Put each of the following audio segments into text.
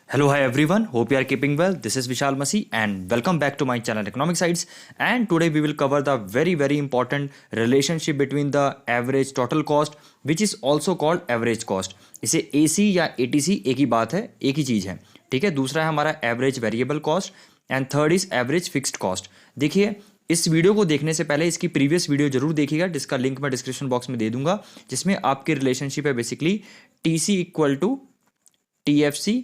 Hello, hi everyone. Hope you are keeping well. This is Vishal Masi and welcome back to my channel Economic Sides. And today we will cover the very important relationship between the average total cost, which is also called average cost. इसे AC या ATC एक ही बात है, एक ही चीज़ है. ठीक है. दूसरा है हमारा average variable cost and third is average fixed cost. देखिए, इस वीडियो को देखने से पहले इसकी प्रीवियस वीडियो जरूर देखिएगा, जिसका लिंक मैं डिस्क्रिप्शन बॉक्स में दे दूंगा, जिसमें आपकी रिलेशनशिप है basically TC equal to TFC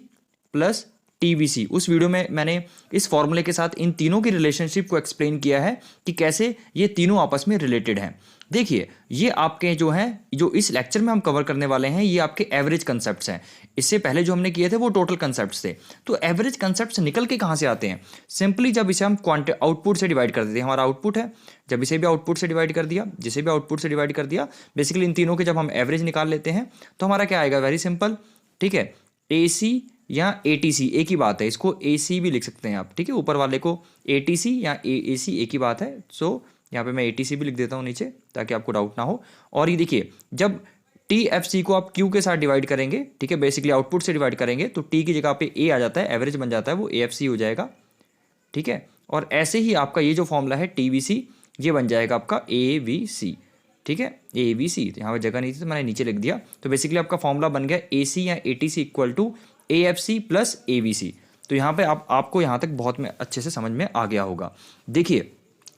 plus TVC. उस वीडियो में मैंने इस फॉर्मूले के साथ इन तीनों की रिलेशनशिप को एक्सप्लेन किया है कि कैसे ये तीनों आपस में रिलेटेड हैं. देखिए, ये आपके जो हैं, जो इस लेक्चर में हम कवर करने वाले हैं, ये आपके एवरेज कंसेप्ट्स हैं. इससे पहले जो हमने किए थे वो टोटल कंसेप्ट्स थे. तो एवरेज कंसेप्ट्स निकल के कहाँ से आते हैं? सिंपली जब इसे हम आउटपुट से डिवाइड कर देते हैं. हमारा आउटपुट है, जब इसे भी आउटपुट से डिवाइड कर दिया, जिसे भी आउटपुट से डिवाइड कर दिया, बेसिकली इन तीनों के जब हम एवरेज निकाल लेते हैं तो हमारा क्या आएगा? Very simple. ठीक है, AC या ATC एक ही बात है. इसको AC भी लिख सकते हैं आप. ठीक है, ऊपर वाले को ATC या AC एक ही बात है. सो यहाँ पे मैं ATC भी लिख देता हूँ नीचे, ताकि आपको डाउट ना हो. और ये देखिए, जब TFC को आप Q के साथ डिवाइड करेंगे, ठीक है, बेसिकली आउटपुट से डिवाइड करेंगे, तो T की जगह पे A आ जाता है, एवरेज बन जाता है, वो AFC हो जाएगा. ठीक है, और ऐसे ही आपका ये जो फॉर्मूला है TVC, ये बन जाएगा आपका AVC. ठीक है, AVC. यहाँ पर जगह नहीं थी तो मैंने नीचे लिख दिया. तो बेसिकली आपका फॉर्मूला बन गया AC या ATC equal to AFC plus AVC. तो यहाँ पे आपको यहाँ तक बहुत में अच्छे से समझ में आ गया होगा. देखिए,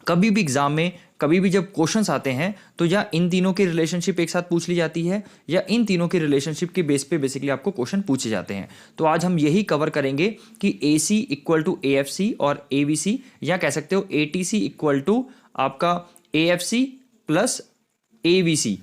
कभी भी एग्जाम में, कभी भी जब क्वेश्चंस आते हैं, तो या इन तीनों की रिलेशनशिप एक साथ पूछ ली जाती है, या इन तीनों की रिलेशनशिप के बेस पे बेसिकली आपको क्वेश्चन पूछे जाते हैं. तो आज हम यही कवर करेंगे कि AC इक्वल टू AFC और AVC, या कह सकते हो ATC इक्वल टू आपका AFC प्लस AVC.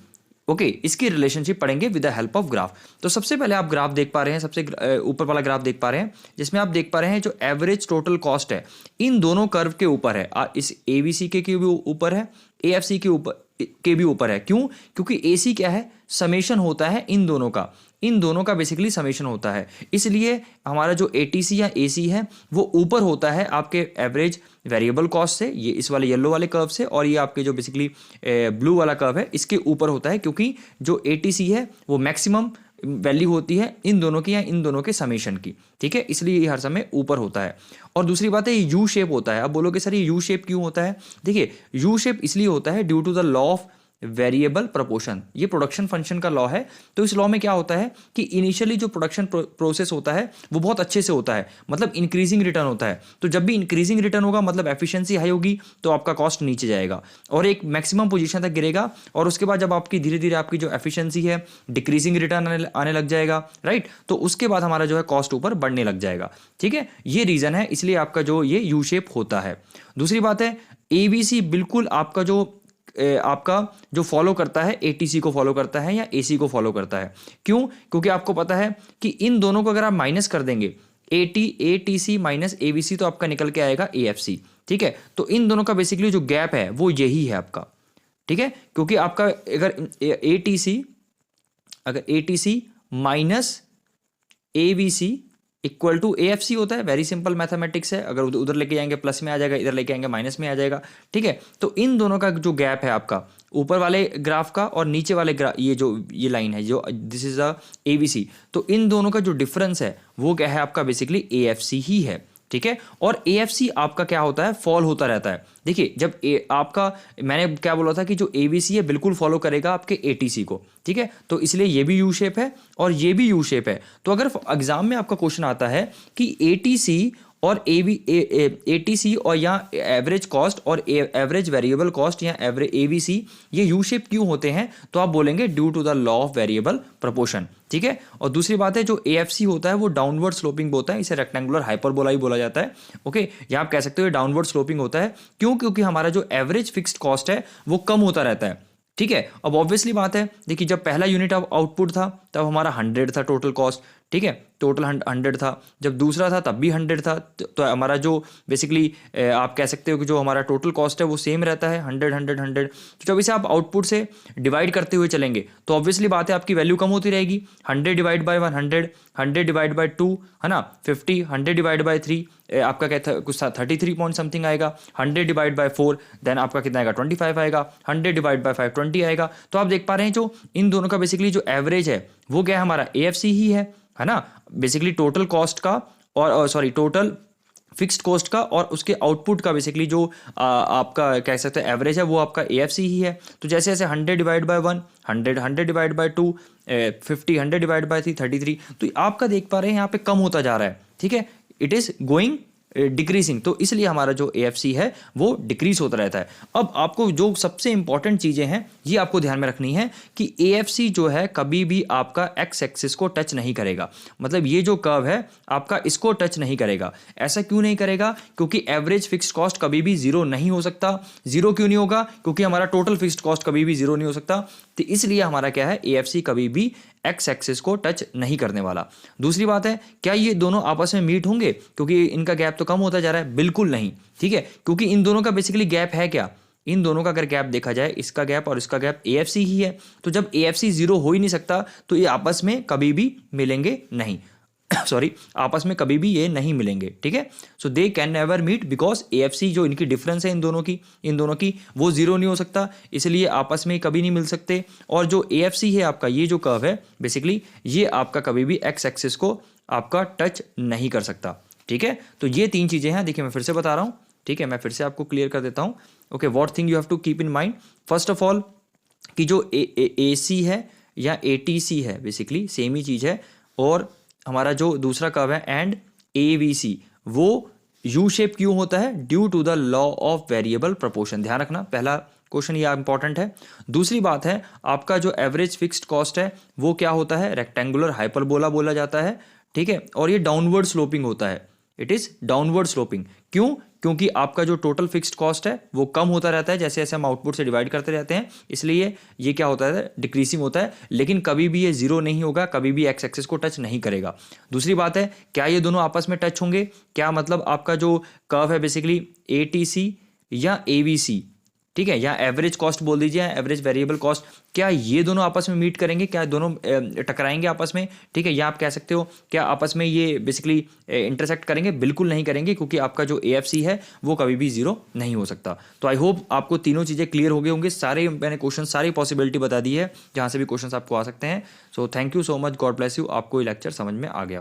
ओके, इसकी रिलेशनशिप पढ़ेंगे with the help of graph. तो सबसे पहले आप ग्राफ देख पा रहे हैं, सबसे ऊपर वाला ग्राफ देख पा रहे हैं, जिसमें आप देख पा रहे हैं जो एवरेज टोटल कॉस्ट है इन दोनों कर्व के ऊपर है. इस AVC के भी ऊपर है, AFC के भी ऊपर है. क्यों? क्योंकि AC क्या है? समेशन होता है इन दोनों का बेसिकली समेशन होता है. इसलिए हमारा जो ATC या AC है वो ऊपर होता है आपके एवरेज वेरिएबल कॉस्ट से, ये इस वाले येलो वाले कर्व से, और ये आपके जो बेसिकली ब्लू वाला कर्व है इसके ऊपर होता है, क्योंकि जो ATC है वो मैक्सिमम वैल्यू होती है इन दोनों की या इन दोनों के समेशन की. ठीक है, इसलिए ये हर समय ऊपर होता है. और दूसरी बात है, ये यू शेप होता है. अब बोलोगे सर ये यू शेप क्यों होता है? देखिए, यू शेप इसलिए होता है due to the law of variable proportion. ये प्रोडक्शन फंक्शन का लॉ है. तो इस लॉ में क्या होता है कि इनिशियली जो प्रोडक्शन प्रोसेस होता है वो बहुत अच्छे से होता है, मतलब इंक्रीजिंग रिटर्न होता है. तो जब भी इंक्रीजिंग रिटर्न होगा मतलब एफिशिएंसी हाई होगी, तो आपका कॉस्ट नीचे जाएगा और एक मैक्सिमम पोजीशन तक गिरेगा. और उसके बाद जब आपकी धीरे धीरे आपकी जो एफिशिएंसी है डिक्रीजिंग रिटर्न आने लग जाएगा, राइट. तो उसके बाद हमारा जो है कॉस्ट ऊपर बढ़ने लग जाएगा. ठीक है, ये रीजन है, इसलिए आपका जो ये यू शेप होता है. दूसरी बात है, ABC बिल्कुल आपका जो फॉलो करता है ATC को फॉलो करता है या AC को फॉलो करता है. क्यों? क्योंकि आपको पता है कि इन दोनों को अगर आप माइनस कर देंगे, ATC माइनस AVC, तो आपका निकल के आएगा AFC. ठीक है, तो इन दोनों का बेसिकली जो गैप है वो यही है आपका. ठीक है, क्योंकि आपका अगर ATC minus AVC equal to AFC होता है. वेरी सिंपल मैथमेटिक्स है. अगर उधर लेके जाएंगे प्लस में आ जाएगा, इधर लेके आएंगे माइनस में आ जाएगा. ठीक है, तो इन दोनों का जो गैप है आपका ऊपर वाले ग्राफ का और नीचे वाले ये लाइन है जो दिस इज अ AVC, तो इन दोनों का जो डिफरेंस है वो क्या है आपका? बेसिकली AFC ही है. ठीक है, और AFC आपका क्या होता है? फॉल होता रहता है. देखिए, जब आपका, मैंने क्या बोला था कि जो AVC है बिल्कुल फॉलो करेगा आपके ATC को. ठीक है, तो इसलिए ये भी यू शेप है और ये भी यू शेप है. तो अगर एग्जाम में आपका क्वेश्चन आता है कि ATC और ATC और या एवरेज कॉस्ट और एवरेज वेरिएबल कॉस्ट या एवरेज AVC ये यू शेप क्यों होते हैं, तो आप बोलेंगे due to the law of variable proportion. ठीक है, और दूसरी बात है, जो AFC होता है वो डाउनवर्ड स्लोपिंग होता है. इसे रेक्टेंगुलर हाइपरबोला ही बोला जाता है. ओके, या आप कह सकते हो डाउनवर्ड स्लोपिंग होता है. क्यों? क्योंकि हमारा जो एवरेज फिक्स्ड कॉस्ट है वो कम होता रहता है. ठीक है, अब ऑब्वियसली बात है, देखिए, जब पहला यूनिट ऑफ आउटपुट था तब हमारा 100 था टोटल कॉस्ट. ठीक है, टोटल 100 था. जब दूसरा था तब भी 100 था. तो हमारा जो बेसिकली आप कह सकते हो कि जो हमारा टोटल कॉस्ट है वो सेम रहता है, 100 100 100. तो जब इसे आप आउटपुट से डिवाइड करते हुए चलेंगे तो ऑब्वियसली बात है आपकी वैल्यू कम होती रहेगी. 100 डिवाइड बाय 100, 100 डिवाइड बाय 2, है ना, 50, 100 डिवाइड बाय 3, आपका क्या था, कुछ 33 पॉइंट समथिंग आएगा. 100 डिवाइड बाय 4, देन आपका कितना आएगा? 25 आएगा. 100 डिवाइड बाय 5, 20 आएगा. तो आप देख पा रहे हैं जो इन दोनों का बेसिकली जो एवरेज है वो क्या है हमारा? AFC ही है. है ना, बेसिकली टोटल कॉस्ट का और सॉरी टोटल फिक्स्ड कॉस्ट का और उसके आउटपुट का बेसिकली जो आपका कह सकते हैं एवरेज है वो आपका AFC ही है। तो जैसे जैसे 100 divide by 1, 100 divide by 2, 50, 100 divide by 3, 33, तो आपका देख पा रहे हैं यहाँ पे कम होता जा रहा है, ठीक है, इट इज गोइंग डिक्रीजिंग, तो इसलिए हमारा जो AFC है वो डिक्रीज होता रहता है। अब आपको जो सबसे इंपॉर्टेंट चीज़ें हैं ये आपको ध्यान में रखनी है कि AFC जो है कभी भी आपका एक्स एक्सिस को टच नहीं करेगा, मतलब ये जो कर्व है आपका इसको टच नहीं करेगा। ऐसा क्यों नहीं करेगा? क्योंकि एवरेज फिक्स्ड कॉस्ट कभी भी जीरो नहीं हो सकता। जीरो क्यों नहीं होगा? क्योंकि हमारा टोटल फिक्स्ड कॉस्ट कभी भी जीरो नहीं हो सकता, तो इसलिए हमारा क्या है, AFC कभी भी एक्स एक्सिस को टच नहीं करने वाला। दूसरी बात है, क्या ये दोनों आपस में मीट होंगे क्योंकि इनका गैप तो कम होता जा रहा है? बिल्कुल नहीं, ठीक है, क्योंकि इन दोनों का बेसिकली गैप है क्या, इन दोनों का अगर गैप देखा जाए, इसका गैप और इसका गैप AFC ही है। तो जब AFC जीरो हो ही नहीं सकता तो ये आपस में कभी भी मिलेंगे नहीं सॉरी, आपस में कभी भी ये नहीं मिलेंगे, ठीक है। So they can never meet because AFC जो इनकी डिफरेंस है इन दोनों की वो जीरो नहीं हो सकता, इसलिए आपस में कभी नहीं मिल सकते। और जो AFC है आपका, ये जो कर्व है बेसिकली ये आपका कभी भी एक्स एक्सिस को आपका टच नहीं कर सकता, ठीक है। तो ये तीन चीज़ें हैं, देखिए मैं फिर से बता रहा हूँ, ठीक है, मैं फिर से आपको क्लियर कर देता हूँ। Okay, what thing you have to keep in mind, first of all कि जो AC है या ATC है बेसिकली सेम ही चीज़ है, और हमारा जो दूसरा कर्व है एंड AVC वो यू शेप क्यों होता है? Due to the law of variable proportion. ध्यान रखना, पहला क्वेश्चन ये इंपॉर्टेंट है। दूसरी बात है, आपका जो एवरेज फिक्स्ड कॉस्ट है वो क्या होता है? रेक्टेंगुलर हाइपरबोला बोला जाता है, ठीक है, और ये डाउनवर्ड स्लोपिंग होता है, इट इज डाउनवर्ड स्लोपिंग। क्यों? क्योंकि आपका जो टोटल फिक्स्ड कॉस्ट है वो कम होता रहता है जैसे जैसे हम आउटपुट से डिवाइड करते रहते हैं, इसलिए ये क्या होता है, डिक्रीसिंग होता है, लेकिन कभी भी ये जीरो नहीं होगा, कभी भी एक्स एक्सिस को टच नहीं करेगा। दूसरी बात है, क्या ये दोनों आपस में टच होंगे? क्या मतलब आपका जो कर्व है बेसिकली ATC या AVC, ठीक है, या एवरेज कॉस्ट बोल दीजिए, एवरेज वेरिएबल कॉस्ट, क्या ये दोनों आपस में मीट करेंगे? क्या दोनों टकराएंगे आपस में? ठीक है, या आप कह सकते हो क्या आपस में ये बेसिकली इंटरसेक्ट करेंगे? बिल्कुल नहीं करेंगे, क्योंकि आपका जो AFC है वो कभी भी जीरो नहीं हो सकता। तो आई होप आपको तीनों चीज़ें क्लियर हो गए होंगे, सारे मैंने क्वेश्चन सारी पॉसिबिलिटी बता दी है जहाँ से भी क्वेश्चन आपको आ सकते हैं। So thank you so much, God bless you, आपको ये लेक्चर समझ में आ गया।